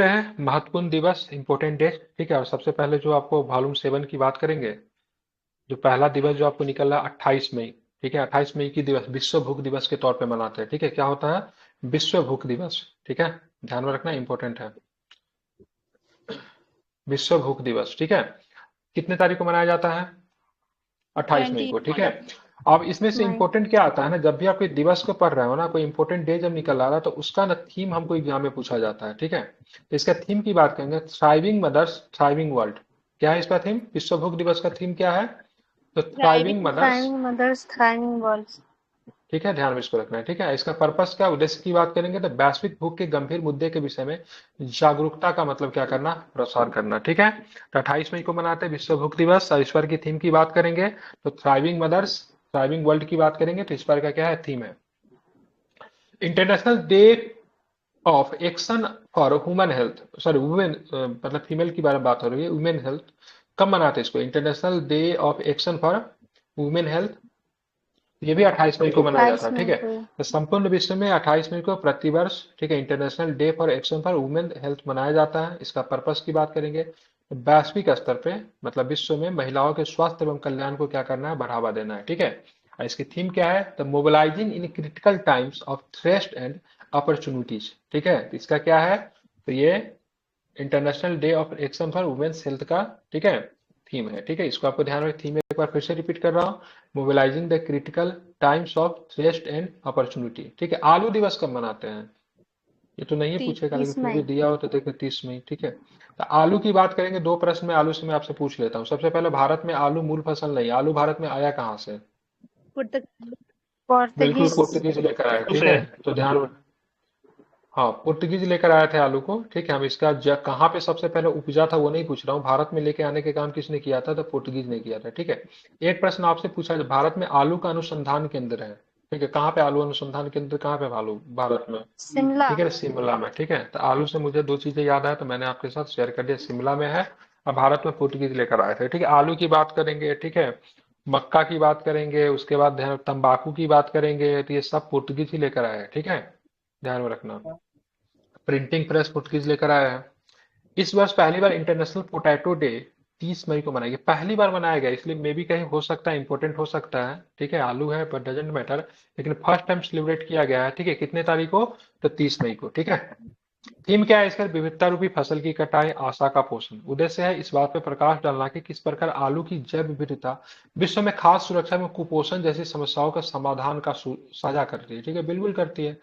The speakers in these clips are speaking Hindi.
है महत्वपूर्ण दिवस, इंपॉर्टेंट डे। ठीक है, और सबसे पहले जो आपको वॉल्यूम 7 की बात करेंगे। जो पहला दिवस जो आपको निकल रहा है 28 मई। ठीक है, 28 मई की दिवस विश्व भूख दिवस के तौर पे मनाते हैं। ठीक है, क्या होता है? विश्व भूख दिवस। ठीक है, ध्यान में रखना, इंपॉर्टेंट है। विश्व भूख दिवस, ठीक है। कितने तारीख को मनाया जाता है? 28 मई ट्वेंटी को। ठीक है, अब इसमें से मई। इंपॉर्टेंट क्या आता है ना, जब भी आप कोई दिवस को पढ़ रहे हो ना, कोई इंपॉर्टेंट डे जब निकल आ रहा है तो उसका ना थीम हमको एग्जाम में पूछा जाता है। ठीक है, तो इसका थीम की बात करेंगे, थ्राइविंग मदर्स थ्राइविंग वर्ल्ड। क्या है इसका थीम? विश्व भूख दिवस का थीम क्या है? तो thriving mothers. Thriving mothers, thriving world. ठीक है, ध्यान में इसको रखना है। ठीक है, इसका पर्पस क्या, उद्देश्य की बात करेंगे तो वैश्विक भूख के गंभीर मुद्दे के विषय में जागरूकता का मतलब क्या करना, प्रसार करना। ठीक है, तो 28 मई को मनाते हैं विश्व भूख दिवस, और इस पर की थीम की बात करेंगे तो थ्राइविंग मदर्स थ्राइविंग वर्ल्ड की बात करेंगे तो इस पर का क्या है, थीम है। International day of action for women health, sorry women, मतलब फीमेल की बारे में बात हो रही है, वुमेन हेल्थ। कब मनाते हैं इसको? International day of action for women health, ये भी 28 मई को मनाया जाता अट्ठाईस है। ठीक मई है, को। तो संपूर्ण विश्व में 28 मई को प्रतिवर्ष, ठीक है, international day for action for women health मनाया जाता है। इसका पर्पस की बात करेंगे तो वैश्विक स्तर पे, मतलब विश्व में महिलाओं के स्वास्थ्य एवं कल्याण को क्या करना है, बढ़ावा देना है। ठीक है, और इसकी थीम क्या है? तो mobilising in critical times of threats and opportunities. ठीक है, तो इसका क्या है? तो ये international day of action for women's health का, ठीक है, थीम है। ठीक है, इसको आपको ध्यान में, थीम एक बार फिर से रिपीट कर रहा हूँ, mobilising the critical times of threats and opportunity. ठीक है, आलू दिवस कब मनाते हैं? ये तो नहीं पूछेगा, लेकिन तीस फिर भी मई दिया हो तो देखो, 30 मई। ठीक है, तो आलू की बात करेंगे, दो प्रश्न में आलू से मैं आपसे पूछ लेता हूँ। सबसे पहले, भारत में आलू मूल फसल नहीं, आलू भारत में आया कहाँ से? बिल्कुल, पोर्तुगीज। पुर्तगीज लेकर आए। ठीक उसे है, तो ध्यान, हाँ, पुर्तगीज लेकर आए थे आलू को। ठीक है, हम इसका कहाँ पे सबसे पहले उपजा था वो नहीं पूछ रहा हूँ, भारत में लेके आने के काम किसने किया था? तो पुर्तगीज ने किया था। ठीक है, एक प्रश्न आपसे पूछा है, भारत में आलू का अनुसंधान केंद्र है। ठीक है, कहाँ पे आलू अनुसंधान केंद्र, कहाँ पे आलू भारत में? शिमला। ठीक है, शिमला में। ठीक है, तो आलू से मुझे दो चीजें याद आया तो मैंने आपके साथ शेयर कर दिया, शिमला में है और भारत में पुर्तगीज लेकर आए थे। ठीक है, आलू की बात करेंगे, ठीक है, मक्का की बात करेंगे, उसके बाद तंबाकू की बात करेंगे, तो ये सब पुर्तगीज ही लेकर आए हैं। ठीक है, ध्यान में रखना। प्रिंटिंग प्रेस पुर्तगीज लेकर आया है। इस वर्ष पहली बार इंटरनेशनल पोटैटो डे 30 मई को मनाया गया, पहली बार मनाया गया, इसलिए मे भी कहीं हो सकता है इंपॉर्टेंट हो सकता है। ठीक है, आलू है बट डजेंट मैटर, लेकिन फर्स्ट टाइम सेलिब्रेट किया गया है। ठीक है, कितने तारीख को? तो 30 मई को। ठीक है, थीम क्या है इसका? विविधता रूपी फसल की कटाई, आशा का पोषण। उद्देश्य है इस बात पर प्रकाश डालना कि किस प्रकार आलू की जैव विविधता विश्व में खाद्य सुरक्षा में कुपोषण जैसी समस्याओं का समाधान का साझा करती है। ठीक है, बिल्कुल करती है।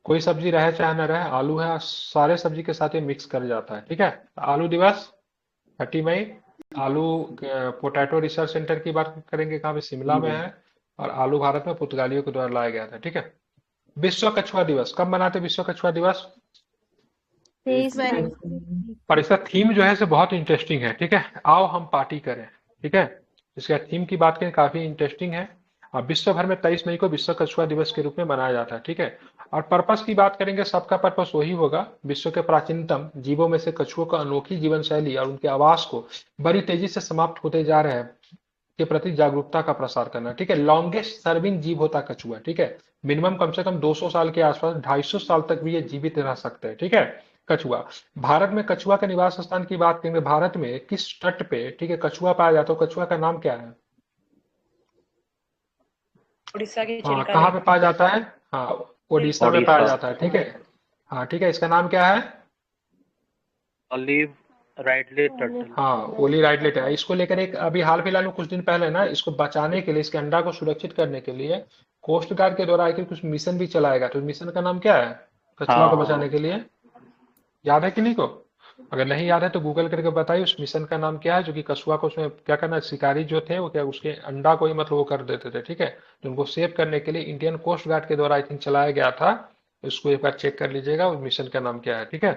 कोई सब्जी रहे चाहे न रहे, आलू है, सारे सब्जी के साथ ये मिक्स कर जाता है। ठीक है, आलू दिवस 30 मई। आलू पोटैटो रिसर्च सेंटर की बात करेंगे, कहाँ पे? शिमला में है। और आलू भारत में पुर्तगालियों के द्वारा लाया गया था। ठीक है, विश्व कछुआ दिवस कब मनाते हैं? विश्व कछुआ दिवस, 23 मई। और इसका थीम जो है से बहुत इंटरेस्टिंग है। ठीक है, आओ हम पार्टी करें। ठीक है, इसका थीम की बात करें, काफी इंटरेस्टिंग है। और विश्व भर में 23 मई को विश्व कछुआ दिवस के रूप में मनाया जाता है। ठीक है, और पर्पस की बात करेंगे, सबका पर्पस वही होगा, विश्व के प्राचीनतम जीवों में से कछुओं का अनोखी जीवन शैली और उनके आवास को बड़ी तेजी से समाप्त होते जा रहे हैं के प्रति जागरूकता का प्रसार करना। ठीक है, लॉन्गेस्ट सर्विंग जीव होता है कछुआ। ठीक है, मिनिमम कम से कम 200 साल के आसपास, 250 साल तक भी ये जीवित रह सकते हैं। ठीक है, कछुआ। भारत में कछुआ के निवास स्थान की बात करेंगे, भारत में किस तट पे, ठीक है, कछुआ पाया जाता है? कछुआ का नाम क्या है? उड़ीसा के हाँ, चिल्का कहाँ पे लेक। पाया जाता है? हाँ, उड़ीसा में पाया ओडिशा। जाता है। ठीक है, हाँ, ठीक है, इसका नाम क्या है? Olive ridley turtle. हाँ, ओली राइडलेट है। इसको लेकर एक अभी हाल फिलहाल में कुछ दिन पहले ना, इसको बचाने के लिए, इसके अंडा को सुरक्षित करने के लिए कोस्ट गार्ड के द्वारा आखिर कुछ मिशन भी चलाएगा, तो मिशन का नाम क्या है कछुआ को बचाने हाँ, के लिए? याद है कि नहीं को? अगर नहीं याद है तो गूगल करके बताइए उस मिशन का नाम क्या है, जो कि कछुआ को, उसमें क्या करना, शिकारी जो थे वो क्या उसके अंडा को ही मतलब वो कर देते थे। ठीक है, तो उनको सेव करने के लिए इंडियन कोस्ट गार्ड के द्वारा आई थिंक चलाया गया था। इसको एक बार चेक कर लीजिएगा उस मिशन का नाम क्या है। ठीक है,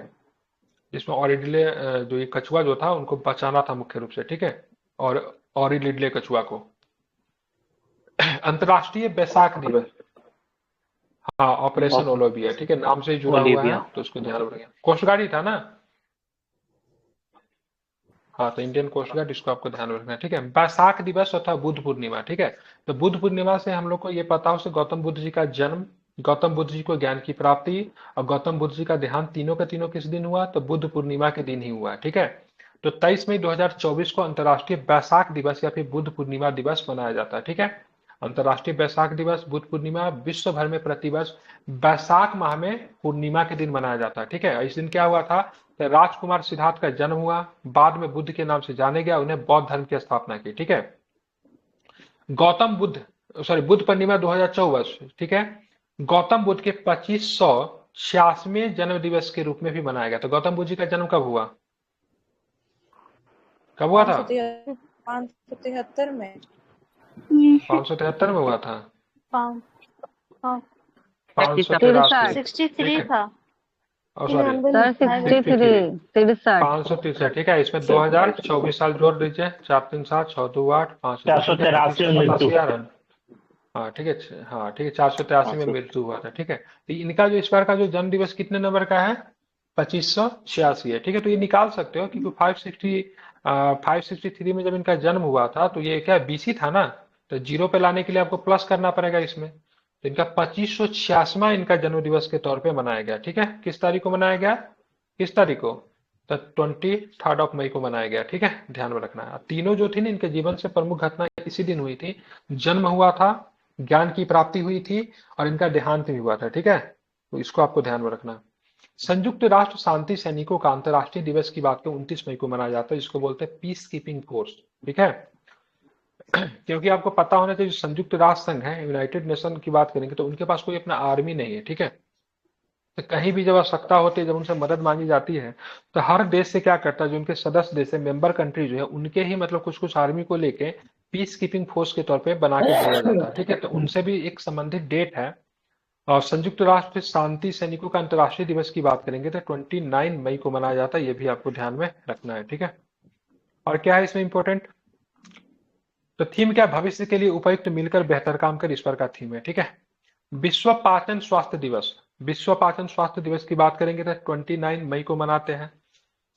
जिसमें ऑरिडिले, जो ये कछुआ जो था उनको बचाना था मुख्य रूप से। ठीक है, और ऑरिडिले कछुआ को। अंतर्राष्ट्रीय बैसाख दिवस, हाँ, ऑपरेशन ओलोविया। ठीक है, नाम से ही जुड़ा हुआ है ओलिविया। तो उसको ध्यान रखिए, कोस्ट गार्ड ही था ना। हाँ, तो इंडियन कोस्ट गार्ड, इसको आपको ध्यान में रखना है। ठीक है, बैसाख दिवस अथवा बुद्ध पूर्णिमा। ठीक है, तो बुद्ध पूर्णिमा से हम लोग को ये पता हो कि गौतम बुद्ध जी का जन्म गौतम बुद्ध जी को ज्ञान की प्राप्ति और गौतम बुद्ध जी का देहांत तीनों का तीनों किस दिन हुआ? तो बुद्ध पूर्णिमा के दिन ही हुआ। ठीक है, तो 23 मई 2024 को अंतर्राष्ट्रीय बैसाख दिवस या फिर बुद्ध पूर्णिमा दिवस मनाया जाता है। ठीक है, अंतर्राष्ट्रीय बैसाख दिवस, बुद्ध पूर्णिमा विश्व भर में प्रतिवर्ष बैसाख माह में पूर्णिमा के दिन मनाया जाता है। ठीक है, इस दिन क्या हुआ था? तो राजकुमार सिद्धार्थ का जन्म हुआ, बाद में बुद्ध के नाम से जाने गया, उन्हें बौद्ध धर्म की स्थापना की। ठीक है, गौतम बुद्ध सॉरी बुद्ध पूर्णिमा 2024, ठीक है, गौतम बुद्ध के 2586वें जन्म दिवस के रूप में भी मनाया गया। तो गौतम बुद्ध जी का जन्म कब हुआ? कब हुआ था? 573 में 573 में हुआ था। पाँच 563, 63 था। सॉरी 563, ठीक है, इसमें 2024 साल जोड़ दीजिए, 4 3 7 6 2 8 5 483 में मृत्यु। हाँ ठीक है, हाँ ठीक है, 483 में मृत्यु हुआ था। ठीक है, तो इनका जो इस बार का जो जन्म दिवस कितने नंबर का है? 2586 है। ठीक है, तो ये निकाल सकते हो क्योंकि 563 में जब इनका जन्म हुआ था तो ये क्या बीसी था ना, तो जीरो पे लाने के लिए आपको प्लस करना पड़ेगा इसमें। तो इनका 2586वां इनका जन्म दिवस के तौर पे मनाया गया। ठीक है, किस तारीख को मनाया गया? किस तारीख को? तो 23 मई को मनाया गया। ठीक है, ध्यान में रखना है। तीनों जो थी ना, इनके जीवन से प्रमुख घटना इसी दिन हुई थी। जन्म हुआ था, ज्ञान की प्राप्ति हुई थी और इनका देहांत भी हुआ था। ठीक है, तो इसको आपको ध्यान में रखना है। संयुक्त राष्ट्र शांति सैनिकों का अंतर्राष्ट्रीय दिवस की बात करें 29 मई को मनाया जाता है, इसको बोलते हैं पीस कीपिंग फोर्स। ठीक है, क्योंकि आपको पता होना चाहिए संयुक्त राष्ट्र संघ है, यूनाइटेड नेशन की बात करेंगे तो उनके पास कोई अपना आर्मी नहीं है। ठीक है, तो कहीं भी जब आवश्यकता होती है, जब उनसे मदद मांगी जाती है तो हर देश से क्या करता है, जो उनके सदस्य देश है, मेंबर कंट्री जो है, उनके ही मतलब कुछ कुछ आर्मी को लेके पीस कीपिंग फोर्स के तौर पे बना के भेजा जाता है। ठीक है, तो उनसे भी एक संबंधित डेट है। और संयुक्त राष्ट्र शांति सैनिकों का अंतर्राष्ट्रीय दिवस की बात करेंगे तो 29 मई को मनाया जाता है, ये भी आपको ध्यान में रखना है। ठीक है, और क्या है इसमें इंपॉर्टेंट? तो थीम क्या? भविष्य के लिए उपयुक्त मिलकर बेहतर काम कर, इस पर का थीम है। ठीक है, विश्व पाचन स्वास्थ्य दिवस, विश्व पाचन स्वास्थ्य दिवस की बात करेंगे तो 29 मई को मनाते हैं।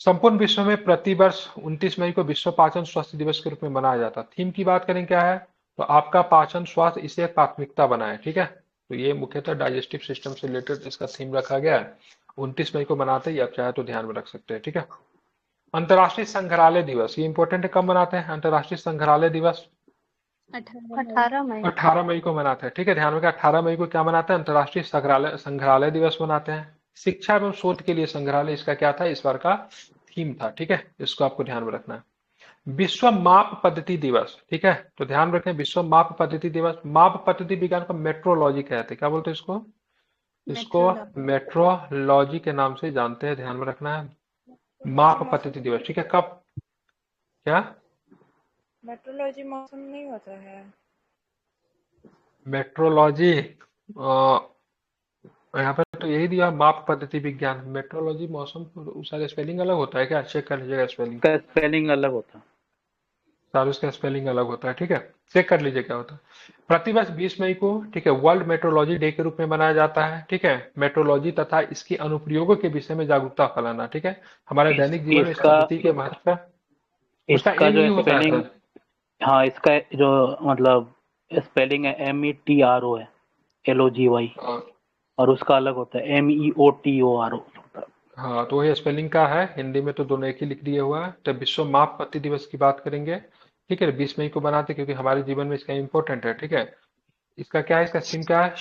संपूर्ण विश्व में प्रतिवर्ष 29 मई को विश्व पाचन स्वास्थ्य दिवस के रूप में मनाया जाता है। थीम की बात करें क्या है? तो आपका पाचन स्वास्थ्य, इसे एक प्राथमिकता बनाए। ठीक है, तो ये मुख्यतः डाइजेस्टिव सिस्टम से रिलेटेड इसका थीम रखा गया है। 29 मई को मनाते हैं, आप चाहे तो ध्यान में रख सकते हैं। ठीक है, अंतर्राष्ट्रीय संग्रहालय दिवस, ये इंपॉर्टेंट है। कब मनाते हैं अंतर्राष्ट्रीय संग्रहालय दिवस? 18 मई 18 मई को मनाते हैं। ठीक है, ध्यान में, 18 मई को क्या मनाते हैं? अंतर्राष्ट्रीय संग्रहालय दिवस मनाते हैं। शिक्षा एवं शोध के लिए संग्रहालय, इसका क्या था? इस बार का थीम था। ठीक है, इसको आपको ध्यान में रखना है। विश्व माप पद्धति दिवस, ठीक है, तो ध्यान रखें विश्व माप पद्धति दिवस। माप पद्धति विज्ञान को मेट्रोलॉजी कहते हैं। क्या बोलते हैं इसको? इसको मेट्रोलॉजी के नाम से जानते हैं, ध्यान में रखना है। माप पद्धति दिवस, ठीक है, कब? क्या? मेट्रोलॉजी मौसम नहीं होता है? मेट्रोलॉजी यहाँ पर तो यही दिया, माप पद्धति विज्ञान। मेट्रोलॉजी मौसम, सारे स्पेलिंग अलग होता है क्या? चेक कर लीजिएगा स्पेलिंग, का स्पेलिंग अलग होता है। सारे उसका स्पेलिंग अलग होता है। ठीक है, चेक कर लीजिए क्या होता है। प्रतिवर्ष 20 मई को, ठीक है, वर्ल्ड मेट्रोलॉजी डे के रूप में मनाया जाता है। ठीक है, मेट्रोलॉजी तथा इसकी अनुप्रयोगों के विषय में जागरूकता फैलाना। ठीक है, हमारे दैनिक जीवन में इस पद्धति के महत्व, उसका इसका एम ही जो होता है स्पेलिंग, सर। हाँ, इसका जो मतलब स्पेलिंग है METRO है, LOGY, और उसका अलग होता है MEOTORO। हाँ, तो वही स्पेलिंग का है, हिंदी में तो दोनों एक ही लिख दिया हुआ है। तो विश्व माप पद्धति दिवस की बात करेंगे। ठीक है, 20 मई को बनाते क्योंकि हमारे जीवन में इसका इंपॉर्टेंट है। ठीक है, इसका क्या है? इसका थीम क्या है?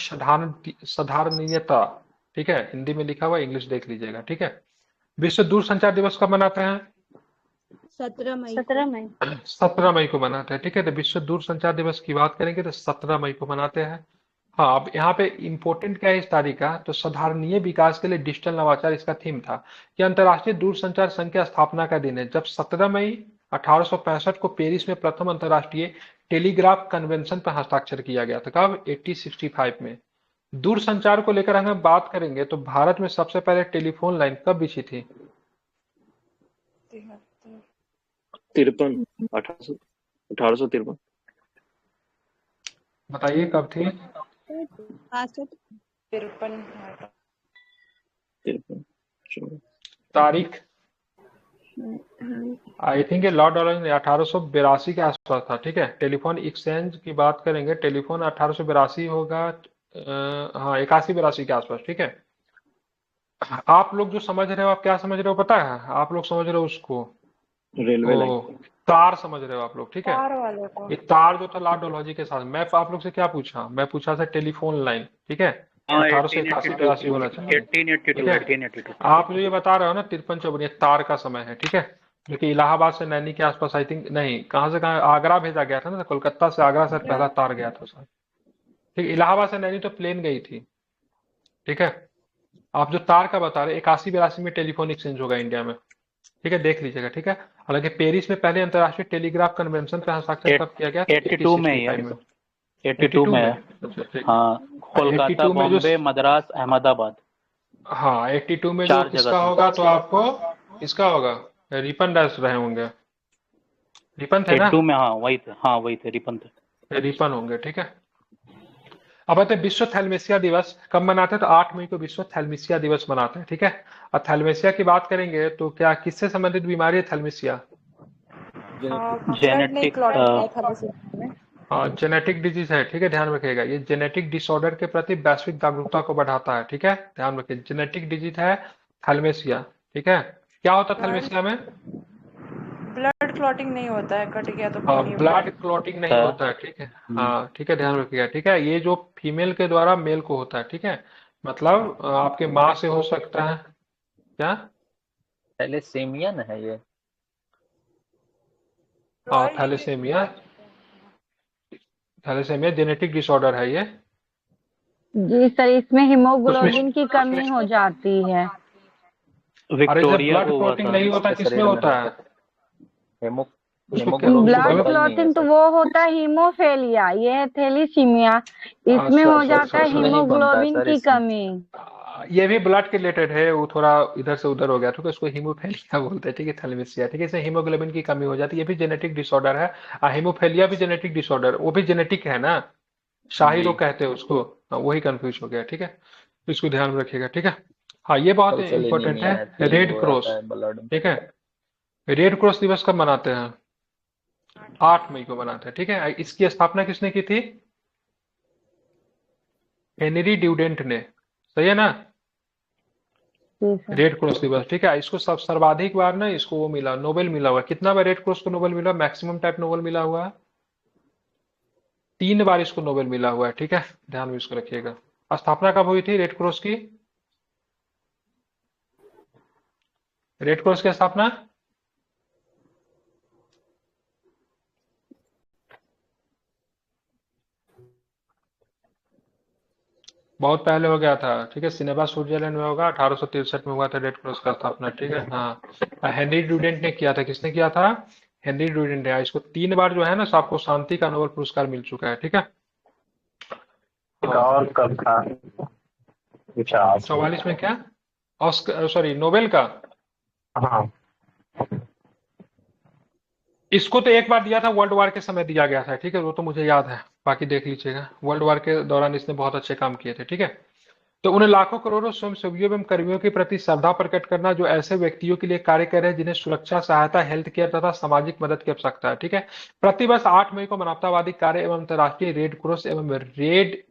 साधारणीयता। ठीक है, हिंदी में लिखा हुआ, इंग्लिश देख लीजिएगा। ठीक है, विश्व दूरसंचार दिवस कब मनाते हैं? 17 मई 17 मई को मनाते हैं। ठीक है, तो विश्व दूरसंचार दिवस की बात करेंगे तो 17 मई को मनाते हैं। हाँ, अब यहाँ पे इंपॉर्टेंट क्या है इस तारीख का? तो साधारणीय विकास के लिए डिजिटल नवाचार इसका थीम था। कि अंतर्राष्ट्रीय दूरसंचार संघ की स्थापना का दिन है, जब 17 मई 1865 को पेरिस में प्रथम अंतर्राष्ट्रीय टेलीग्राफ कन्वेंशन पर हस्ताक्षर किया गया था। कब? 1865 में। दूरसंचार को लेकर हम बात करेंगे तो भारत में सबसे पहले टेलीफोन लाइन कब बिछी थी? 53, 1853। बताइए कब थी? 53। तारीख आई थिंक ये लॉर्ड डाल्टन ने 1882 के आसपास था। ठीक है, टेलीफोन एक्सचेंज की बात करेंगे, टेलीफोन 1882 होगा, हाँ 81-82 के आसपास, ठीक है। आप लोग जो समझ रहे हो, आप क्या समझ रहे हो पता है? आप लोग समझ रहे हो उसको, रेलवे लाइन। ओ तार समझ रहे हो आप लोग, ठीक है। कार वाले को। ये तार जो था लाडोलॉजी के साथ, मैं आप लोग से क्या पूछा, मैं पूछा था टेलीफोन लाइन, ठीक है। हाँ 1881-82 होना चाहिए, 1882 ठीक है। 1882 आप जो ये बता रहे हो ना 53-54, ये तार का समय है, ठीक है। जो कि इलाहाबाद से नैनी के आसपास, आई थिंक नहीं, कहाँ से कहाँ, आगरा भेजा गया था ना, कोलकाता से आगरा से पहला तार गया था सर, ठीक है। इलाहाबाद से नैनी तो प्लेन गई थी, ठीक है। आप जो तार का बता रहे 81-82 में टेलीफोन एक्सचेंज होगा इंडिया में, ठीक है, देख लीजिएगा, ठीक है। हालांकि पेरिस में पहले अंतर्राष्ट्रीय टेलीग्राफ कन्वेंशन पे हस्ताक्षर कब किया गया? 82 में ही है, 1865 में। 82 में है। अच्छा ठीक। हाँ, कोलकाता, 82 में जो, बॉम्बे, मद्रास, अहमदाबाद, हाँ 82 में जो 4 जगह किसका था। होगा तो आपको इसका होगा, रिपन डैश रहे होंगे, रिपन थे ना, 82 में, हाँ वही थे रिपन थे। रिपन होंगे, ठीक है। अब आते हैं विश्व थैलेमेसिया दिवस कब मनाते हैं? तो 8 मई को विश्व थैलेमेसिया दिवस मनाते हैं, ठीक है। और थैलेमेसिया की बात करेंगे तो क्या किससे संबंधित बीमारी है थैलेमेसिया? ब्लड नहीं जेनेटिक क्लॉट होता है थैलेसीमिया में। हाँ जेनेटिक डिजीज है, ठीक है, ध्यान रखिएगा। ये जेनेटिक डिसऑर्डर के प्रति वैश्विक जागरूकता को बढ़ाता है, ठीक है, ध्यान रखिए। जेनेटिक डिजीज है थैलेमेसिया, ठीक है। क्या होता है थैलेमेसिया में? ब्लड क्लॉटिंग नहीं होता है, कट गया तो खून नहीं ब्लड बहता। क्लॉटिंग नहीं होता है, ठीक है। हाँ ठीक है, ध्यान रखिएगा, ठीक है। ये जो फीमेल के द्वारा मेल को होता है, ठीक है। मतलब आपके माँ से हो सकता है क्या? थैलेसीमिया न है ये। हाँ थैलेसेमिया, थैलेसेमिया जेनेटिक डिसऑर्डर है ये। जी सर, इसमें उसमें हीमोग्लोबिन की कमी हो जाती है। अरे इसे विक्टोरिया ब्लड को हुआ क्लॉटिंग था। नहीं होता, इसके किसमें शरीर में होता है? होता है उसको क्या, उसको ब्लड हीमोग्लोबिन गलत, ही नहीं है क्लॉटिंग तो सर। वो होता है हीमोफेलिया, ये है थैलीसीमिया। इसमें अच्छा हो अच्छा जाता अच्छा है अच्छा। नहीं बनता है हीमोग्लोबिन सर की इसमें। कमी। ये भी ब्लड के रिलेटेड है, वो थोड़ा इधर से उधर हो गया, ठीक है। उसको हीमोफेलिया बोलते हैं, ठीक है, थैलेमीसिया, ठीक है। इसमें हीमोग्लोबिन की कमी हो जाती है, ये भी जेनेटिक डिसऑर्डर है। हीमोफेलिया भी जेनेटिक डिसऑर्डर, वो भी जेनेटिक है ना, शाही जी रोग कहते हैं उसको। वही कंफ्यूज हो गया, ठीक है। तो इसको ध्यान में रखिएगा, ठीक है। हाँ ये बहुत इंपॉर्टेंट अल्सोलिनीमिया है, है, फिर रेड वो क्रॉस, आता है ब्लड में। ठीक है। रेड क्रॉस दिवस कब मनाते हैं? 8 मई को मनाते हैं, ठीक है। इसकी स्थापना किसने की थी? हेनरी ड्यूडेंट ने, सही है ना। जी सर। रेड क्रॉस दिवस, ठीक है। इसको सब सर्वाधिक बार ना इसको वो मिला, नोबेल मिला हुआ है। कितना बार रेड क्रॉस को नोबेल मिला? मैक्सिमम टाइप नोबेल मिला हुआ है, 3 बार इसको नोबेल मिला हुआ है, ठीक है। ध्यान में इसको रखिएगा। स्थापना कब हुई थी रेड क्रॉस की? रेड क्रॉस की स्थापना बहुत पहले हो गया था, ठीक है। सिनेमा स्विट्जरलैंड में होगा, 1863 में हुआ था रेड क्रॉस का स्थापना, ठीक है। हाँ हेनरी ड्यूडेंट ने किया था। किसने किया था? हेनरी ड्यूडेंट ने। इसको 3 बार जो है ना, आपको शांति का नोबेल पुरस्कार मिल चुका है, ठीक है। और कब था? अच्छा। 44 में क्या, ऑस्कर सॉरी नोबेल का? हाँ। इसको तो एक बार दिया था, वर्ल्ड वार के समय दिया गया था, ठीक है, वो तो मुझे याद है। बाकी देख लीजिएगा, वर्ल्ड वार के दौरान इसने बहुत अच्छे काम किए थे, ठीक है। तो उन्हें लाखों करोड़ों स्वयंसेवियों एवं कर्मियों के प्रति श्रद्धा प्रकट करना, जो ऐसे व्यक्तियों के लिए कार्य कर रहे हैं जिन्हें सुरक्षा, सहायता, हेल्थ केयर तथा सामाजिक मदद की आवश्यकता है, ठीक है। प्रतिवर्ष 8 मई को मानवतावादी कार्य एवं अंतर्राष्ट्रीय रेड क्रॉस एवं रेड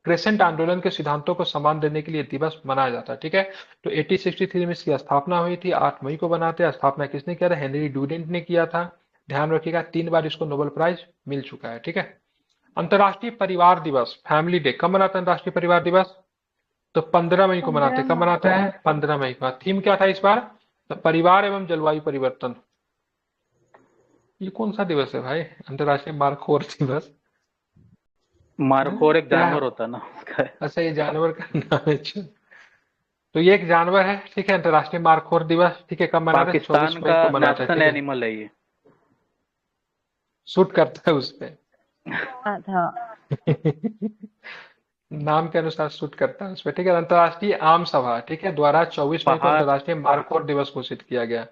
क्रेसेंट आंदोलन के सिद्धांतों को सम्मान देने के लिए दिवस मनाया जाता है, ठीक है। तो 1863 में इसकी स्थापना हुई थी, 8 मई को बनाते हैं। स्थापना किसने किया था? हेनरी ड्यूडेंट ने किया था। ध्यान रखिएगा, 3 बार इसको नोबेल प्राइज मिल चुका है, ठीक है। अंतर्राष्ट्रीय परिवार दिवस, फैमिली डे, कब मनाते हैं अंतर्राष्ट्रीय परिवार दिवस? तो 15 मई को मनाते हैं। कब मनाते हैं? 15 मई को। थीम क्या था इस बार? तो परिवार एवं जलवायु परिवर्तन। ये कौन सा दिवस है भाई? अंतर्राष्ट्रीय मारखोर दिवस। मारखोर एक क्या जानवर है? होता है ना उसका। अच्छा ये जानवर का नाम है, अच्छा। तो ये एक जानवर है, ठीक है। अंतर्राष्ट्रीय मारखोर दिवस, ठीक है, कब मनाते हैं? 24 पाकिस्तान मई का को मनाते हैं, नेशनल ठीक है। एनिमल है ये। शूट करता है उस पे। था। नाम के अनुसार शूट करता है उस पे, ठीक है। अंतर्राष्ट्रीय आम सभा, ठीक है, द्वारा 24 मई को पहाड़, अंतर्राष्ट्रीय मारखोर दिवस घोषित किया गया,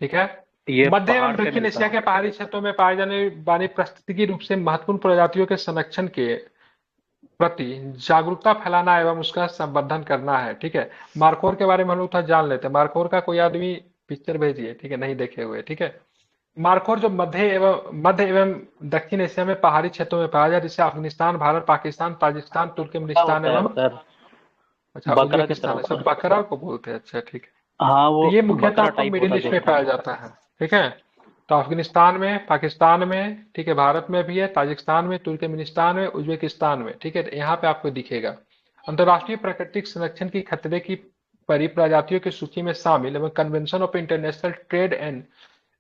ठीक है। ये मध्य पहाड़ एवं पे दक्षिण मिलता एशिया है। के पहाड़ी क्षेत्रों में पाए जाने वाली पारिस्थितिकी रूप से महत्वपूर्ण प्रजातियों के संरक्षण के प्रति जागरूकता फैलाना एवं उसका संवर्धन करना है, ठीक है। मार्कोर के बारे में हम लोग थोड़ा जान लेते हैं। मार्कोर का कोई आदमी पिक्चर भेजिए, ठीक है, नहीं देखे हुए, ठीक है। मारखोर जो मध्य एवं दक्षिण एशिया में पहाड़ी क्षेत्रों में पाया जाए, जैसे अफगानिस्तान, भारत, पाकिस्तान, ताजिकिस्तान, क्या तुर्कमेनिस्तान होता है एवं सर? अच्छा बकरा की तरह उज्बेकिस्तान, होता सब है। बकरा को बोलते हैं। अच्छा ठीक है। हाँ, तो वो ये मुख्यतः बकरा आपको टाइप मिडिल होता ईस्ट में देखने पाया में। जाता है। ठीक है। तो अफगानिस्तान में, पाकिस्तान में, ठीक है, भारत में भी है, ताजिकिस्तान में, तुर्कमेनिस्तान में, उज्बेकिस्तान में, ठीक है, तो यहाँ पे आपको दिखेगा। अंतर्राष्ट्रीय प्राकृतिक संरक्षण की खतरे की परिप्रजातियों की सूची में शामिल एवं convention of international trade and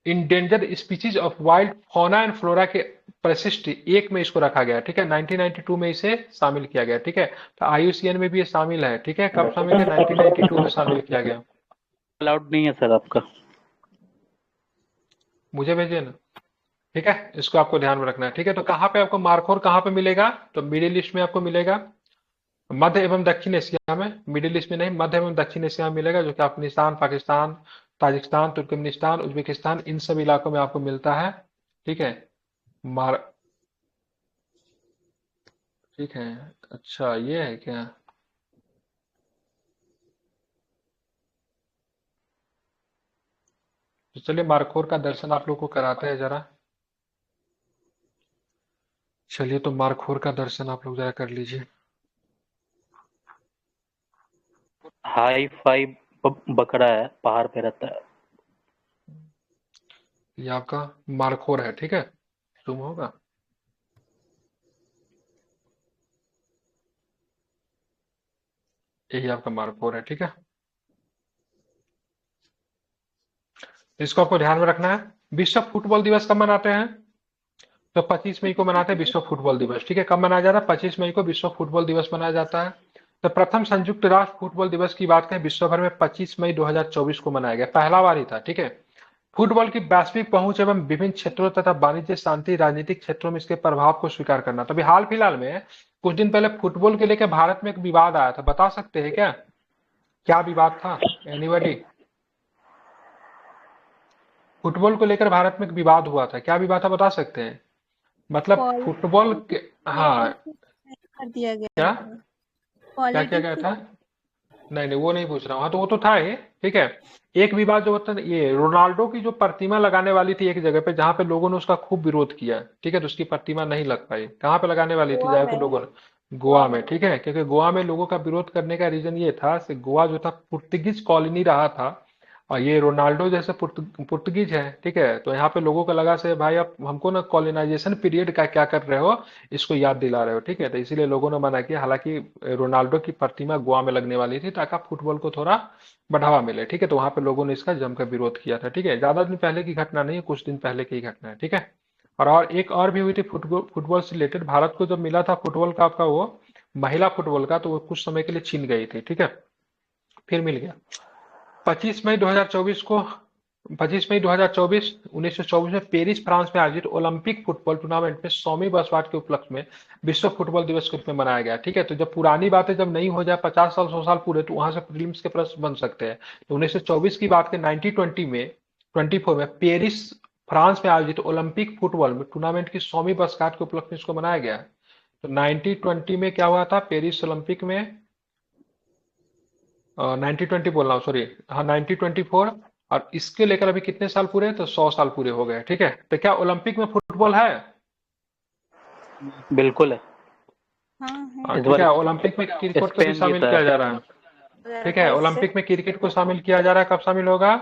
endangered species of wild fauna and flora के परिशिष्ट एक में इसको रखा गया। ठीक है, 1992 में इसे शामिल किया गया। ठीक है, तो आईयूसीएन में भी ये शामिल है। ठीक है, कब शामिल है? 1992 में शामिल किया गया। अलाउड नहीं है सर आपका। मुझे भेजिए ना। ठीक है, इसको आपको ध्यान में रखना है। ठीक है, तो कहाँ पे आपको मारखोर कहाँ पे मिलेगा? तो मिडिल ईस्ट में आपको मिलेगा, मध्य एवं दक्षिण एशिया में, मिडिल ईस्ट में नहीं, मध्य एवं दक्षिण एशिया में मिलेगा, जो कि Afghanistan, Pakistan, Tajikistan, Turkmenistan, Uzbekistan, इन सब इलाकों में आपको मिलता है। ठीक है। मार ठीक है। अच्छा, ये है क्या? तो चलिए मारखोर का दर्शन आप लोग को कराते हैं जरा। चलिए, तो मारखोर का दर्शन आप लोग जरा कर लीजिए। हाई फाई बकरा है, पहाड़ पे रहता है। ये आपका मारखोर है। ठीक है, तुम होगा। यही आपका मारखोर है। ठीक है, इसको आपको ध्यान में रखना है। विश्व फुटबॉल दिवस कब मनाते हैं? तो 25 मई को मनाते हैं विश्व फुटबॉल दिवस। ठीक है, कब मनाया जा रहा है? 25 मई को विश्व फुटबॉल दिवस मनाया जाता है। तो प्रथम संयुक्त राष्ट्र फुटबॉल दिवस की बात करें, विश्व भर में 25 मई 2024 को मनाया गया, पहला बार ही था। ठीक है, फुटबॉल की वैश्विक पहुंच एवं विभिन्न क्षेत्रों तथा वाणिज्य, शांति, राजनीतिक क्षेत्रों में इसके प्रभाव को स्वीकार करना। तभी हाल फिलहाल में कुछ दिन पहले फुटबॉल के लेकर भारत में एक विवाद आया था, बता सकते हैं क्या? क्या विवाद था? एनीबॉडी? फुटबॉल को लेकर भारत में एक विवाद हुआ था, क्या विवाद था बता सकते हैं? मतलब फुटबॉल के, हाँ, कर दिया गया क्या था। क्या क्या क्या पॉलिटिक्स था? नहीं नहीं, वो नहीं पूछ रहा हूँ। हाँ, तो वो तो था ही। ठीक है, एक विवाद जो होता है, ये रोनाल्डो की जो प्रतिमा लगाने वाली थी एक जगह पे, जहां पे लोगों ने उसका खूब विरोध किया। ठीक है, तो उसकी प्रतिमा नहीं लग पाई। कहाँ पे लगाने वाली थी गोवा जहाँ पे में लोगों ने? गोवा में। ठीक है, क्योंकि गोवा में लोगों का विरोध करने का रीजन ये था कि गोवा जो था पुर्तगीज कॉलोनी रहा था, और ये रोनाल्डो जैसे पुर्तगीज है। ठीक है, तो यहाँ पे लोगों को लगा से भाई आप हमको ना कॉलोनाइजेशन पीरियड का क्या कर रहे हो, इसको याद दिला रहे हो। ठीक है, तो इसीलिए लोगों ने मना किया। हालांकि रोनाल्डो की प्रतिमा गोवा में लगने वाली थी ताकि फुटबॉल को थोड़ा बढ़ावा मिले। ठीक है, तो वहां पे लोगों ने इसका जमकर विरोध किया था। ठीक है, ज्यादा दिन पहले की घटना नहीं है, कुछ दिन पहले की घटना है। ठीक है, और एक और भी हुई थी फुटबॉल फुटबॉल से रिलेटेड। भारत को जब मिला था फुटबॉल का आपका वो महिला फुटबॉल का, तो वो कुछ समय के लिए छीन गई थी। ठीक है, फिर मिल गया। 25 मई 2024 को 25 मई 2024 1924 में पेरिस फ्रांस में आयोजित ओलंपिक फुटबॉल टूर्नामेंट में 100वीं वर्षगांठ के उपलक्ष्य में विश्व फुटबॉल दिवस के रूप में मनाया गया। ठीक है, तो जब पुरानी बातें जब नहीं हो जाए, 50 साल 100 साल पूरे, तो वहां से प्रीलिम्स के प्रश्न बन सकते हैं। तो 1924 की बात करें, 1920 में 24 में पेरिस फ्रांस में आयोजित ओलंपिक फुटबॉल में टूर्नामेंट की 100वीं वर्षगांठ के उपलक्ष्य में इसको मनाया गया। तो 1920 में क्या हुआ था पेरिस ओलंपिक में? 1920 बोल रहा हूँ, सॉरी, हाँ 1924। और इसके लेकर अभी कितने साल पूरे? तो 100 साल पूरे हो गए। ठीक है, तो क्या ओलंपिक में फुटबॉल है? बिल्कुल है। हाँ है हाँ, इस ठीक बार है, ओलंपिक में क्रिकेट को भी स्पेन शामिल जीता किया है। जा रहा है। ठीक है, 2028 से। ओलंपिक में क्रिकेट को शामिल किया जा रहा है, कब शामिल होगा?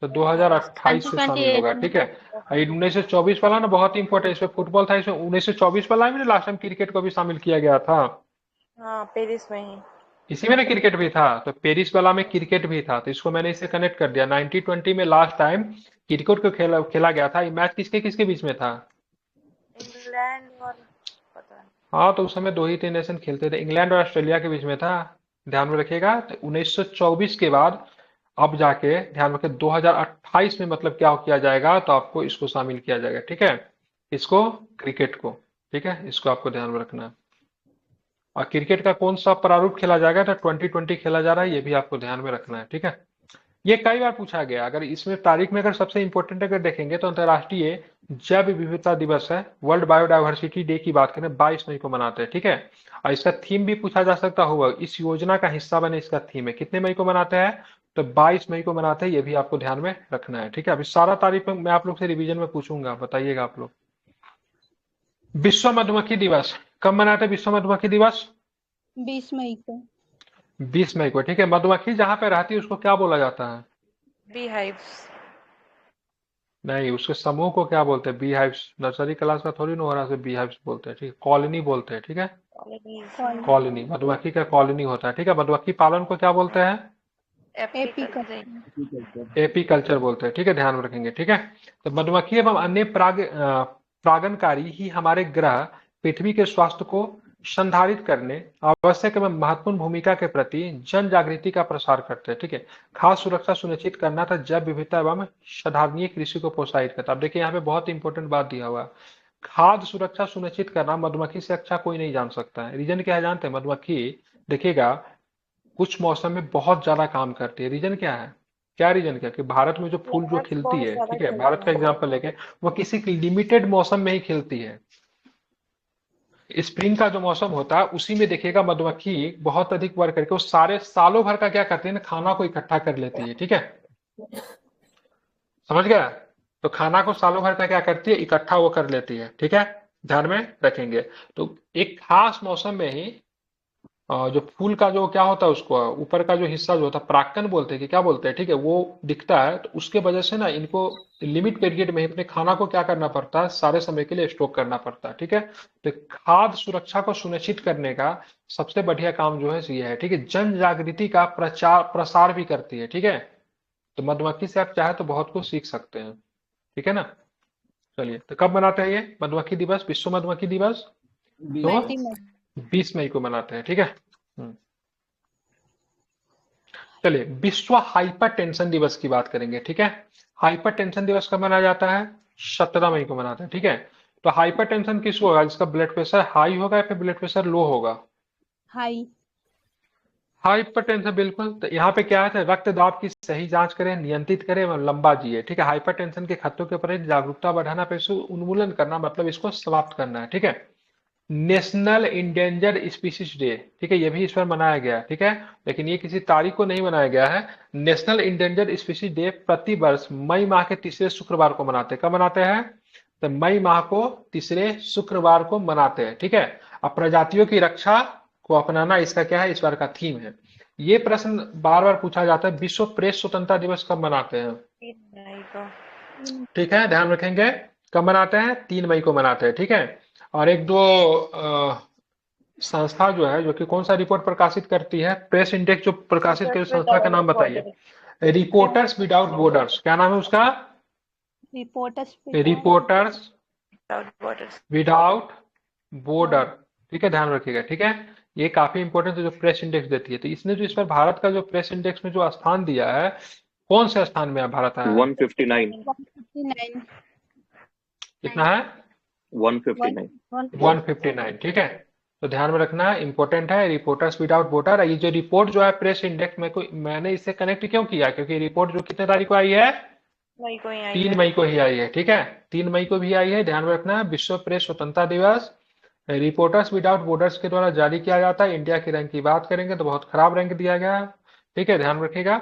तो 2028 से शामिल होगा। 2028 में। ठीक है, 1924 वाला ना बहुत इंपॉर्टेंट, इसमें फुटबॉल था, इसमें 1924 वाला में लास्ट टाइम क्रिकेट को भी शामिल किया गया था। हाँ पेरिस में ही। इसी में ना क्रिकेट भी था, तो पेरिस वाला में क्रिकेट भी था, तो इसको मैंने इसे कनेक्ट कर दिया। 1920 में लास्ट टाइम क्रिकेट को खेला गया था। ये मैच किसके किसके बीच में था? इंग्लैंड और पता नहीं। हाँ, तो उस समय दो ही तीन नेशन खेलते थे, इंग्लैंड और ऑस्ट्रेलिया के बीच में था। ध्यान में रखिएगा, तो 1924 के बाद अब जाके ध्यान रखें 2028 में मतलब क्या किया जाएगा, तो आपको इसको शामिल किया जाएगा। ठीक है, इसको, क्रिकेट को। ठीक है, इसको आपको ध्यान में रखना है। और क्रिकेट का कौन सा प्रारूप खेला जाएगा? तो 2020 खेला जा रहा है, ये भी आपको ध्यान में रखना है। ठीक है, ये कई बार पूछा गया। अगर इसमें तारीख में अगर सबसे इंपॉर्टेंट अगर देखेंगे तो अंतर्राष्ट्रीय जैव विविधता दिवस है, वर्ल्ड बायोडायवर्सिटी डे की बात करें, 22 मई को मनाते हैं। ठीक है, और इसका थीम भी पूछा जा सकता होगा, इस योजना का हिस्सा बने, इसका थीम है, कितने मई को मनाते हैं? तो 22 मई को मनाते हैं, ये भी आपको ध्यान में रखना है। ठीक है, अभी सारा तारीख मैं आप लोग से रिवीजन में पूछूंगा, बताइएगा आप लोग। विश्व मधुमक्खी दिवस कब मनाते हैं? विश्व मधुमक्खी दिवस 20 मई को। 20 मई को। ठीक है, मधुमक्खी जहां पे रहती है उसको क्या बोला जाता है? Bee hives. नहीं, उसके समूह को क्या बोलते हैं? Bee hives. नर्सरी क्लास का थोड़ी ना हो रहा है, बी हाइव्स बोलते हैं। ठीक है, कॉलोनी बोलते हैं। ठीक है, कॉलोनीज। कॉलोनी, मधुमक्खी का कॉलोनी होता है। ठीक है, मधुमक्खी पालन को क्या बोलते हैं? एपीकल्चर। एपी कल्चर बोलते हैं। ठीक है, ध्यान में रखेंगे। ठीक है, तो मधुमक्खी एवं अन्य परागणकारी ही हमारे ग्रह पृथ्वी के स्वास्थ्य को संधारित करने आवश्यक एवं महत्वपूर्ण भूमिका के प्रति जन जागृति का प्रसार करते हैं। ठीक है, खाद्य सुरक्षा सुनिश्चित करना था, जैव विविधता एवं सधारणीय कृषि को प्रोत्साहित करता। अब देखिए यहाँ पे बहुत इंपॉर्टेंट बात दिया हुआ है, खाद्य सुरक्षा सुनिश्चित करना मधुमक्खी से अच्छा कोई नहीं जान सकता है। रीजन क्या है जानते हैं? मधुमक्खी देखिएगा कुछ मौसम में बहुत ज्यादा काम करती है। रीजन क्या है? क्या रीजन क्या कि भारत में जो फूल जो खिलती है, ठीक है, भारत का एग्जांपल लेके, वो किसी लिमिटेड मौसम में ही खिलती है। स्प्रिंग का जो मौसम होता है उसी में देखिएगा मधुमक्खी बहुत अधिक वर्क करके वो सारे सालों भर का क्या करती है ना, खाना को इकट्ठा कर लेती है। ठीक है, समझ गया? तो खाना को सालों भर का क्या करती है, इकट्ठा वो कर लेती है। ठीक है, ध्यान में रखेंगे। तो एक खास मौसम में ही जो फूल का जो क्या होता है, उसको ऊपर का जो हिस्सा जो होता है परागकण बोलते हैं कि क्या बोलते हैं, ठीक है, वो दिखता है। तो उसके वजह से ना इनको लिमिट पीरियड में ही अपने खाना को क्या करना पड़ता है, सारे समय के लिए स्टॉक करना पड़ता है। ठीक है, तो खाद्य सुरक्षा को सुनिश्चित करने का सबसे बढ़िया काम जो है ये है। ठीक है, जन जागृति का प्रचार प्रसार भी करती है। ठीक है, तो मधुमक्खी से आप चाहे तो बहुत कुछ सीख सकते हैं। ठीक है ना? चलिए, तो कब मनाते हैं ये मधुमक्खी दिवस? विश्व मधुमक्खी दिवस तो 20 मई को मनाते हैं। ठीक है, चलिए विश्व हाइपरटेंशन दिवस की बात करेंगे। ठीक है, हाइपरटेंशन दिवस कब मनाया जाता है? 17 मई को मनाते हैं। ठीक है, तो हाइपरटेंशन किसको होगा? जिसका ब्लड प्रेशर हाई होगा या फिर ब्लड प्रेशर लो होगा? हाई। हाइपरटेंशन, बिल्कुल। तो यहाँ पे क्या है, रक्तदाब की सही जांच करें, नियंत्रित करें एवं लंबा जिए। ठीक है, हाइपरटेंशन के खतरों के प्रति जागरूकता बढ़ाना, फिर इसको उन्मूलन करना, मतलब इसको समाप्त करना है। ठीक है, नेशनल इंडेंजर्ड स्पीसीज डे, ठीक है, ये भी इस पर मनाया गया है। ठीक है, लेकिन ये किसी तारीख को नहीं मनाया गया है। नेशनल इंडेंजर्ड स्पीसीज डे प्रति वर्ष मई माह के तीसरे शुक्रवार को मनाते हैं। कब मनाते हैं? तो मई माह को तीसरे शुक्रवार को मनाते हैं। ठीक है, अब प्रजातियों की रक्षा को अपनाना इसका क्या है, इस बार का थीम है। ये प्रश्न बार बार पूछा जाता है, विश्व प्रेस स्वतंत्रता दिवस कब मनाते हैं? 3 मई को। ठीक है, ध्यान रखेंगे, कब मनाते हैं? 3 मई को मनाते हैं। ठीक है, और एक दो संस्था जो है, जो कि कौन सा रिपोर्ट प्रकाशित करती है, प्रेस इंडेक्स जो प्रकाशित करती है, संस्था का नाम बताइए। रिपोर्टर्स विदाउट बॉर्डर्स, क्या नाम है उसका? Reporters without border. ठीक है, ध्यान रखिएगा। ठीक है, ये काफी इंपॉर्टेंट है, जो प्रेस इंडेक्स देती है। तो इसने जो इस पर भारत का जो प्रेस इंडेक्स में जो स्थान दिया है, कौन से स्थान में भारत आया है? 159। कितना है? 159। ठीक है, तो ध्यान में रखना, इंपॉर्टेंट है। रिपोर्टर्स विदाउट बॉर्डर, ये जो रिपोर्ट जो है प्रेस इंडेक्स में, मैंने इससे कनेक्ट क्यों किया, क्योंकि रिपोर्ट जो कितने तारीख को आई है? 3 मई को ही आई है। ठीक है, 3 मई को भी आई है, ध्यान में रखना। विश्व प्रेस स्वतंत्रता दिवस रिपोर्टर्स विदाउट बॉर्डर्स के द्वारा जारी किया जाता है। इंडिया की रैंक की बात करेंगे तो बहुत खराब रैंक दिया गया है। ठीक है, ध्यान रखिएगा।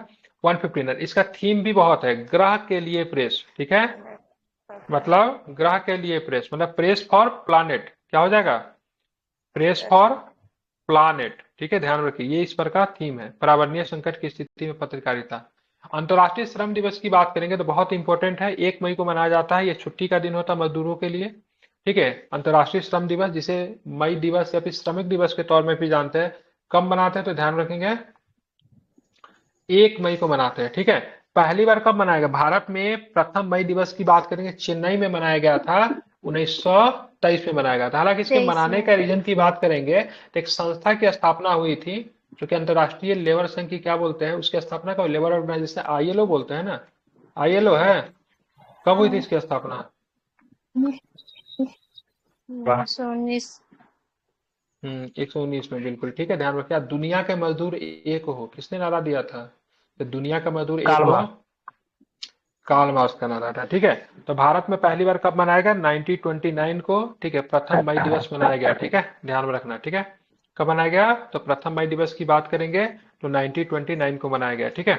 159, इसका थीम भी बहुत है, ग्रह के लिए प्रेस। ठीक है, मतलब ग्रह के लिए प्रेस, मतलब प्रेस फॉर प्लानेट, क्या हो जाएगा? Press for planet. ठीक है, ध्यान रखिए, ये इस पर का थीम है। पर्यावरणीय संकट की स्थिति में पत्रकारिता। अंतर्राष्ट्रीय श्रम दिवस की बात करेंगे तो बहुत इंपॉर्टेंट है, 1 मई को मनाया जाता है। ये छुट्टी का दिन होता है मजदूरों के लिए। ठीक है, अंतर्राष्ट्रीय श्रम दिवस, जिसे मई दिवस या फिर श्रमिक दिवस के तौर में भी जानते हैं। कब मनाते हैं? तो ध्यान रखेंगे 1 मई को मनाते हैं। ठीक है, पहली बार कब मनाया गया? भारत में प्रथम मई दिवस की बात करेंगे, चेन्नई में मनाया गया था, 1923 में मनाया गया था। हालांकि इसके मनाने का रीजन की बात करेंगे तो एक संस्था की स्थापना हुई थी, जो कि अंतर्राष्ट्रीय लेबर संघ की क्या बोलते हैं, उसकी स्थापना का लेबर ऑर्गेनाइजेशन ILO बोलते हैं ना, ILO है। कब हुई थी इसकी स्थापना? 119 में, बिल्कुल ठीक है, ध्यान रखिए। दुनिया के मजदूर एक हो, किसने नारा दिया था? तो दुनिया का मजदूर एक हो, कार्ल मार्क्स का नारा था। ठीक है, तो भारत में पहली बार कब मनाया गया? 1929 को। ठीक है, प्रथम मई दिवस मनाया गया। ठीक है, ध्यान में रखना। ठीक है, कब मनाया गया? तो प्रथम मई दिवस की बात करेंगे तो 1929 को मनाया गया। ठीक है,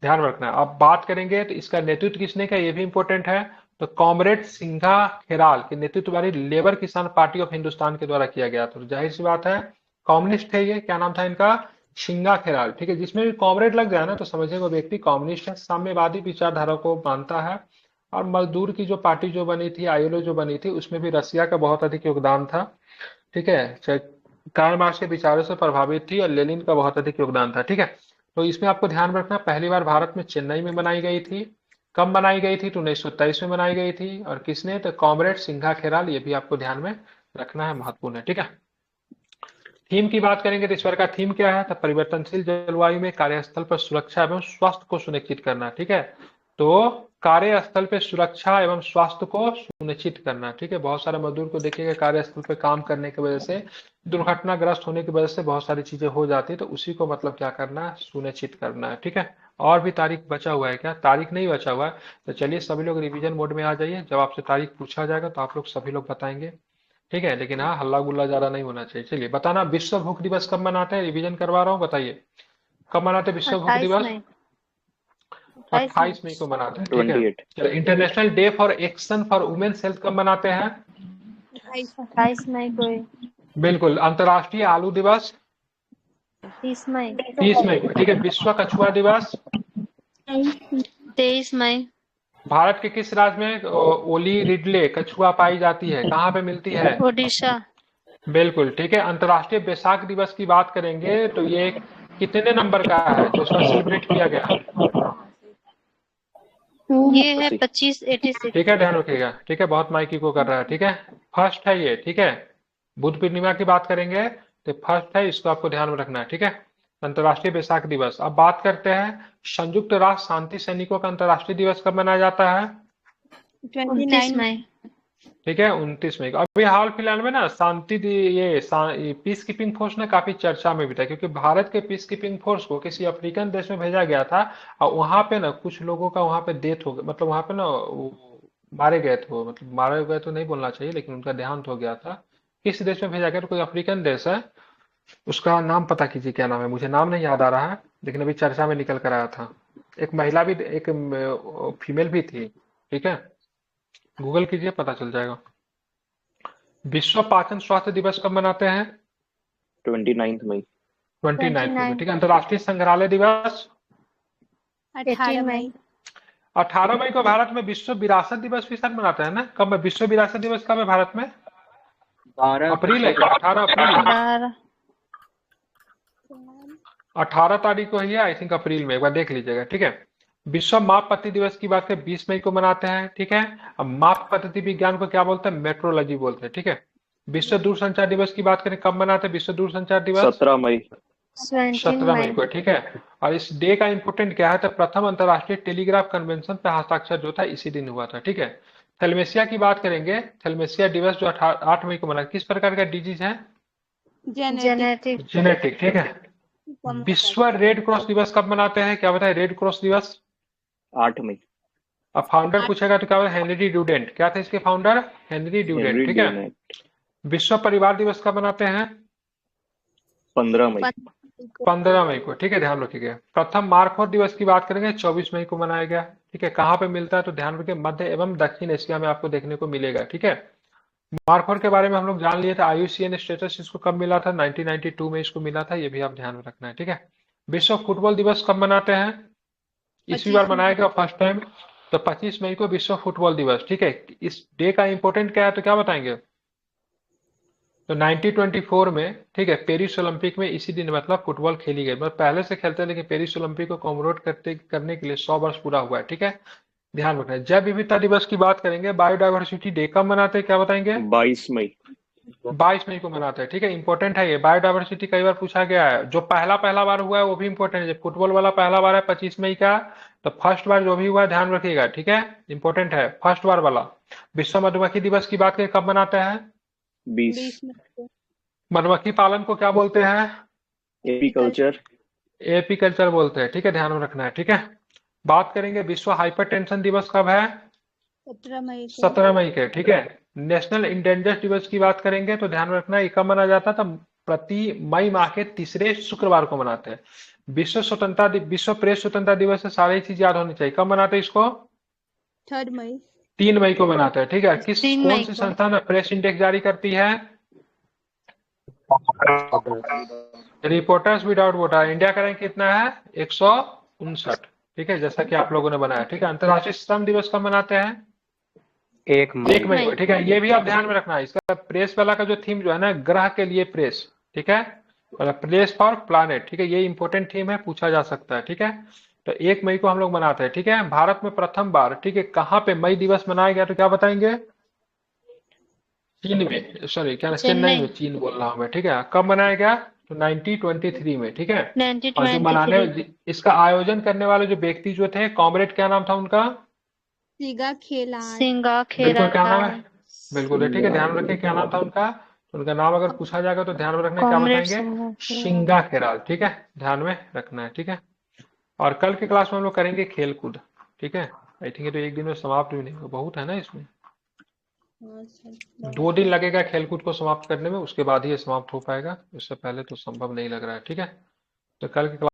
ध्यान में रखना है। अब बात करेंगे तो इसका नेतृत्व किसने किया, ये भी इंपॉर्टेंट है। तो कॉमरेड सिंघा खेराल के नेतृत्व वाली लेबर किसान पार्टी ऑफ हिंदुस्तान के द्वारा किया गया। तो जाहिर सी बात है कम्युनिस्ट है ये, क्या नाम था इनका, सिंघा खेराल। ठीक है, जिसमें भी कॉमरेड लग जाए ना तो समझिए वो व्यक्ति कम्युनिस्ट है, साम्यवादी विचारधारा को मानता है। और मजदूर की जो पार्टी जो बनी थी, आईएलओ जो बनी थी, उसमें भी रसिया का बहुत अधिक योगदान था। ठीक है, कार्ल मार्क्स के विचारों से प्रभावित थी और लेनिन का बहुत अधिक योगदान था। ठीक है, तो इसमें आपको ध्यान रखना, पहली बार भारत में चेन्नई में बनाई गई थी। कब बनाई गई थी, तो 1923 में बनाई गई थी। और किसने, तो कॉमरेड सिंघा खेराल, ये भी आपको ध्यान में रखना है, महत्वपूर्ण है। ठीक है, थीम की बात करेंगे तो इस बार का थीम क्या है, तो परिवर्तनशील जलवायु में कार्यस्थल पर सुरक्षा एवं स्वास्थ्य को सुनिश्चित करना। ठीक है, तो कार्यस्थल पे सुरक्षा एवं स्वास्थ्य को सुनिश्चित करना। ठीक है, बहुत सारे मजदूर को देखिएगा कार्यस्थल पे काम करने की वजह से, दुर्घटनाग्रस्त होने की वजह से बहुत सारी चीजें हो जाती है, तो उसी को मतलब क्या करना है, सुनिश्चित करना है। ठीक है, और भी तारीख बचा हुआ है क्या, तारीख नहीं बचा हुआ है, तो चलिए सभी लोग रिवीजन मोड में आ जाइए। जब आपसे तारीख पूछा जाएगा तो आप लोग सभी लोग बताएंगे। ठीक है, लेकिन हाँ हल्ला गुल्ला ज्यादा नहीं होना चाहिए। चलिए बताना, विश्व भूख दिवस कब मनाते हैं, रिवीजन करवा रहा हूँ, बताइए कब मनाते हैं विश्व भूख 28 दिवस। मई 28 मई को मनाते हैं। ठीक है, चलो international day for action for women's health कब मनाते हैं, 28 मई को बिल्कुल। अंतर्राष्ट्रीय आलू दिवस 30 मई 30 मई को। ठीक है, विश्व कछुआ दिवस 23 मई भारत के किस राज्य में ओली रिडले कछुआ पाई जाती है, कहाँ पे मिलती है, ओडिशा बिल्कुल। ठीक है, अंतर्राष्ट्रीय बैसाख दिवस की बात करेंगे तो ये कितने नंबर का है जो उसका सेलिब्रेट किया गया, ये है 2586। ठीक है, ध्यान रखिएगा। ठीक है, बहुत माइकी को कर रहा है। ठीक है, फर्स्ट है ये। ठीक है, बुद्ध पूर्णिमा की बात करेंगे तो फर्स्ट है, इसको आपको ध्यान में रखना है। ठीक है, अंतर्राष्ट्रीय बैसाख दिवस। अब बात करते हैं संयुक्त राष्ट्र शांति सैनिकों का अंतर्राष्ट्रीय दिवस कब मनाया जाता है, 29 मई ठीक है, 29 मई को। अभी हाल फिलहाल में ना शांति ये पीस कीपिंग फोर्स ने काफी चर्चा में भी था, क्योंकि भारत के पीस कीपिंग फोर्स को किसी अफ्रीकन देश में भेजा गया था और वहां पे ना कुछ लोगों का वहां पे डेथ हो गया, मतलब वहां पे ना मारे गए थे वो, मतलब मारे गए तो नहीं बोलना चाहिए, लेकिन उनका देहांत हो गया था। किस देश में भेजा गया, तो कोई अफ्रीकन देश है, उसका नाम पता कीजिए क्या नाम है, मुझे नाम नहीं याद आ रहा है, लेकिन अभी चर्चा में निकल कर आया था। एक महिला भी, एक फीमेल भी थी। ठीक है, गूगल कीजिए पता चल जाएगा। विश्व पाचन स्वास्थ्य दिवस कब मनाते हैं, 29 मई 29 मई। ठीक है, अंतर्राष्ट्रीय संग्रहालय दिवस 18 मई 18 मई को। भारत में विश्व विरासत दिवस भी शायद मनाते हैं ना, कब विश्व विरासत दिवस कब है भारत में, 12 अप्रैल है क्या, 18 अप्रैल, 18 तारीख को ही है आई थिंक, अप्रैल में, एक बार देख लीजिएगा। ठीक है, विश्व माप पद्धति दिवस की बात करें 20 मई को मनाते हैं। ठीक है, अब माप पद्धति विज्ञान को क्या बोलते हैं, मेट्रोलॉजी बोलते हैं। ठीक है, विश्व दूरसंचार दिवस की बात करें कब मनाते हैं, विश्व दूरसंचार दिवस 17 मई 17 मई को। ठीक है, और इस डे का इंपोर्टेंट क्या है, तो प्रथम अंतरराष्ट्रीय टेलीग्राफ कन्वेंशन पे हस्ताक्षर जो था इसी दिन हुआ था। ठीक है, थैलेमेसिया की बात करेंगे, थैलेमेसिया दिवस जो 8 मई को मना, किस प्रकार का डिजीज है, जेनेटिक जेनेटिक। ठीक है, विश्व रेड क्रॉस दिवस कब मनाते हैं, क्या बताए, रेड क्रॉस दिवस 8 मई अब फाउंडर पूछेगा तो क्या होगा, हेनरी ड्यूडेंट, क्या थे इसके फाउंडर, हेनरी ड्यूडेंट। ठीक है, विश्व परिवार दिवस कब मनाते हैं, 15 मई 15 मई को। ठीक है, ध्यान रखिएगा। प्रथम मार्कफोर दिवस की बात करेंगे 24 मई को मनाया गया। ठीक है, कहाँ पे मिलता है, तो ध्यान रखिए मध्य एवं दक्षिण एशिया में आपको देखने को मिलेगा। ठीक है, मार्कफोर के बारे में हम लोग जान लिए थे, IUCN स्टेटस इसको कब मिला था, 1992 में इसको मिला था, ये भी आप ध्यान में रखना है। ठीक है, विश्व फुटबॉल दिवस कब मनाते हैं, इसी बार मनाया गया फर्स्ट टाइम, तो 25 मई को विश्व फुटबॉल दिवस। ठीक है, इस डे का इंपोर्टेंट क्या है, तो क्या बताएंगे, तो 1924 में, ठीक है, पेरिस ओलंपिक में इसी दिन मतलब फुटबॉल खेली गई, मतलब पहले से खेलते हैं लेकिन पेरिस ओलंपिक को कॉमरेट करने के लिए 100 वर्ष पूरा हुआ है। ठीक है, ध्यान रखना है। जैव विविधता दिवस की बात करेंगे, बायोडाइवर्सिटी डे कब मनाते हैं, क्या बताएंगे, 22 मई 22 मई को मनाते हैं। ठीक है, इंपॉर्टेंट है ये, बायोडाइवर्सिटी कई बार पूछा गया है, जो पहला बार हुआ है वो भी इंपॉर्टेंट है, जब फुटबॉल वाला पहला बार है 25 मई का, तो फर्स्ट बार जो भी हुआ है ध्यान रखिएगा। ठीक है, इंपॉर्टेंट है फर्स्ट बार वाला। विश्व मधुमक्खी दिवस की बात करें कब मनाते हैं, 20 मधुमक्खी पालन को क्या बोलते हैं, एपीकल्चर एपीकल्चर बोलते हैं। ठीक है, ध्यान में रखना है। ठीक है, बात करेंगे विश्व हाइपरटेंशन दिवस कब है, 17 मई को 17 मई के। ठीक है, नेशनल इंडेंजर्ड दिवस की बात करेंगे तो ध्यान में रखना है, ये कब मनाया जाता है, तो प्रति मई माह के तीसरे शुक्रवार को मनाते हैं। विश्व प्रेस स्वतंत्रता दिवस से सारी चीज याद होनी चाहिए। कब मनाते हैं इसको? 3 मई 3 मई को मनाते हैं, ठीक है। तीन कौन मई सी को। संस्था में प्रेस इंडेक्स जारी करती है? Reporters without border. इंडिया का रैंक कितना है? 159, ठीक है, जैसा कि आप लोगों ने बनाया, ठीक है। अंतर्राष्ट्रीय श्रम दिवस कब मनाते हैं? 1 मई। 1 मई को, ठीक है। ये भी आप ध्यान में रखना है। इसका प्रेस वाला का जो थीम जो है ना, ग्रह के लिए प्रेस, ठीक है, मतलब प्रेस फॉर प्लानेट, ठीक है, ये इंपॉर्टेंट थीम है, पूछा जा सकता है, ठीक है। तो 1 मई को हम लोग मनाते हैं, ठीक है। भारत में प्रथम बार, ठीक है, कहाँ पे मई दिवस मनाया गया, तो क्या बताएंगे? चीन में, सॉरी क्या, चेन्नई में, चीन बोल रहा हूँ मैं, ठीक है। कब मनाया गया? तो 1923 में, ठीक है। और जो मनाने, 1923 इसका आयोजन करने वाले जो व्यक्ति जो थे, कॉमरेड क्या नाम था उनका? सिंगा खेला सिंगा बिल्कुल, क्या नाम है? खेरार बिल्कुल, ठीक है, ध्यान रखें क्या नाम था उनका। तो उनका नाम अगर पूछा जाएगा तो ध्यान में रखना, क्या कॉमरेड बताएंगे? सिंगा खेरार। शिंगा खेराल, ठीक है, ध्यान में रखना है, ठीक है। और कल की क्लास में हम लोग करेंगे खेलकूद, ठीक है। आई थिंक तो एक दिन में समाप्त भी नहीं होगा, बहुत है ना इसमें। 2 दिन लगेगा खेलकूद को समाप्त करने में, उसके बाद ही ये समाप्त हो पाएगा, इससे पहले तो संभव नहीं लग रहा है, ठीक है। तो कल की